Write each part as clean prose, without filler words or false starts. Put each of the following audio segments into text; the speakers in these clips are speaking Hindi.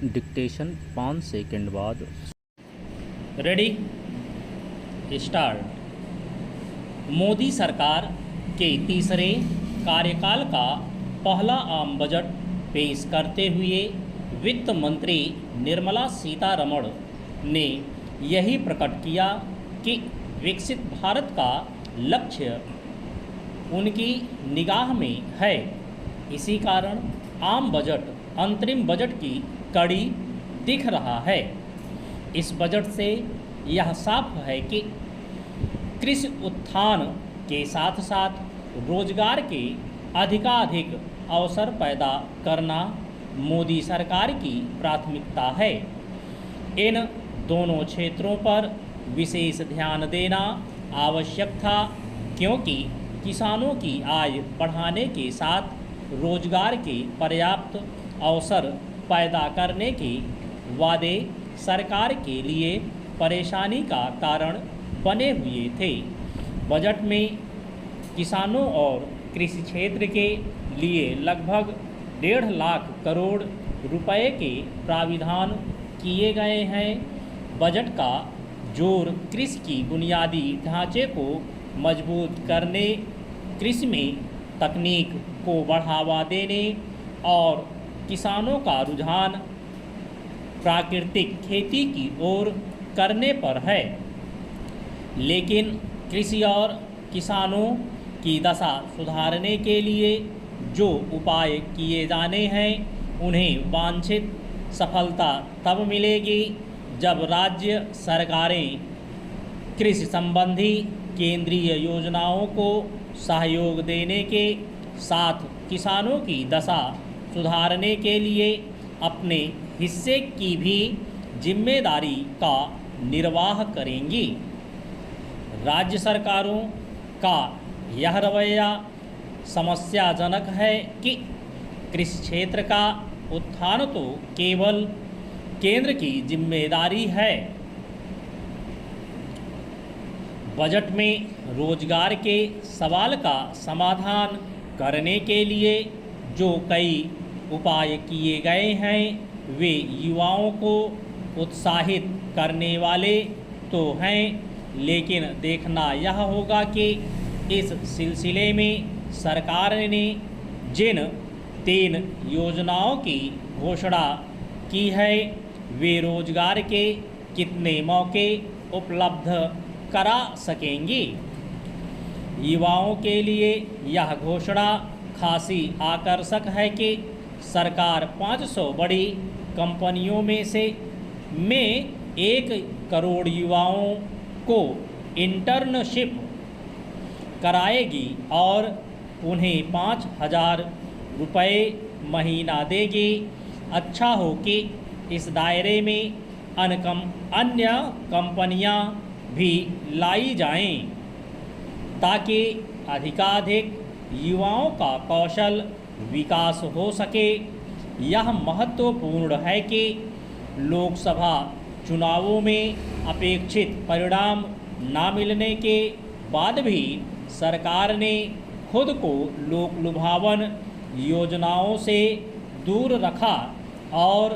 डिक्टेशन 5 सेकंड बाद। Ready start. मोदी सरकार के तीसरे कार्यकाल का पहला आम बजट पेश करते हुए वित्त मंत्री निर्मला सीतारमण ने यही प्रकट किया कि विकसित भारत का लक्ष्य उनकी निगाह में है। इसी कारण आम बजट अंतरिम बजट की कड़ी दिख रहा है। इस बजट से यह साफ है कि कृषि उत्थान के साथ साथ रोजगार के अधिकाधिक अवसर पैदा करना मोदी सरकार की प्राथमिकता है। इन दोनों क्षेत्रों पर विशेष ध्यान देना आवश्यक था, क्योंकि किसानों की आय बढ़ाने के साथ रोजगार के पर्याप्त अवसर पैदा करने के वादे सरकार के लिए परेशानी का कारण बने हुए थे। बजट में किसानों और कृषि क्षेत्र के लिए लगभग 1.5 लाख करोड़ रुपए के प्राविधान किए गए हैं। बजट का जोर कृषि की बुनियादी ढांचे को मजबूत करने, कृषि में तकनीक को बढ़ावा देने और किसानों का रुझान प्राकृतिक खेती की ओर करने पर है। लेकिन कृषि और किसानों की दशा सुधारने के लिए जो उपाय किए जाने हैं, उन्हें वांछित सफलता तब मिलेगी जब राज्य सरकारें कृषि संबंधी केंद्रीय योजनाओं को सहयोग देने के साथ किसानों की दशा सुधारने के लिए अपने हिस्से की भी जिम्मेदारी का निर्वाह करेंगी। राज्य सरकारों का यह रवैया समस्याजनक है कि कृषि क्षेत्र का उत्थान तो केवल केंद्र की जिम्मेदारी है। बजट में रोजगार के सवाल का समाधान करने के लिए जो कई उपाय किए गए हैं, वे युवाओं को उत्साहित करने वाले तो हैं, लेकिन देखना यह होगा कि इस सिलसिले में सरकार ने जिन 3 योजनाओं की घोषणा की है, वे रोजगार के कितने मौके उपलब्ध करा सकेंगी। युवाओं के लिए यह घोषणा खासी आकर्षक है कि सरकार 500 बड़ी कंपनियों में से 1 करोड़ युवाओं को इंटर्नशिप कराएगी और उन्हें 5,000 रुपये महीना देगी। अच्छा हो कि इस दायरे में अन्य कंपनियां भी लाई जाएं, ताकि अधिकाधिक युवाओं का कौशल विकास हो सके। यह महत्वपूर्ण है कि लोकसभा चुनावों में अपेक्षित परिणाम न मिलने के बाद भी सरकार ने खुद को लोक लुभावन योजनाओं से दूर रखा और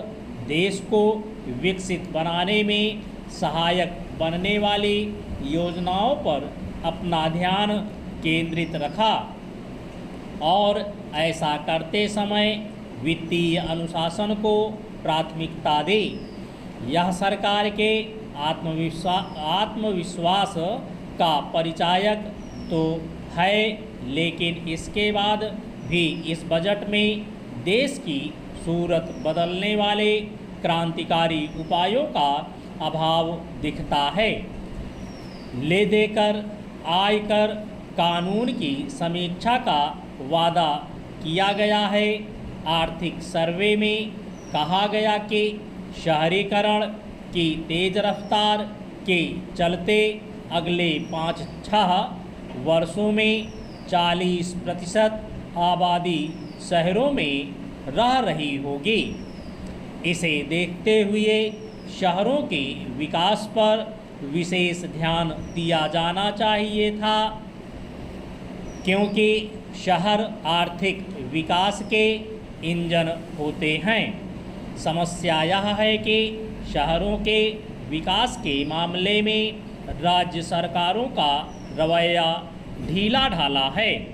देश को विकसित बनाने में सहायक बनने वाली योजनाओं पर अपना ध्यान केंद्रित रखा और ऐसा करते समय वित्तीय अनुशासन को प्राथमिकता दी। यह सरकार के आत्मविश्वास का परिचायक तो है, लेकिन इसके बाद भी इस बजट में देश की सूरत बदलने वाले क्रांतिकारी उपायों का अभाव दिखता है। ले देकर आयकर कानून की समीक्षा का वादा किया गया है। आर्थिक सर्वे में कहा गया कि शहरीकरण की तेज रफ्तार के चलते अगले 5-6 वर्षों में 40% आबादी शहरों में रह रही होगी। इसे देखते हुए शहरों के विकास पर विशेष ध्यान दिया जाना चाहिए था, क्योंकि शहर आर्थिक विकास के इंजन होते हैं। समस्या यह है कि शहरों के विकास के मामले में राज्य सरकारों का रवैया ढीला ढाला है।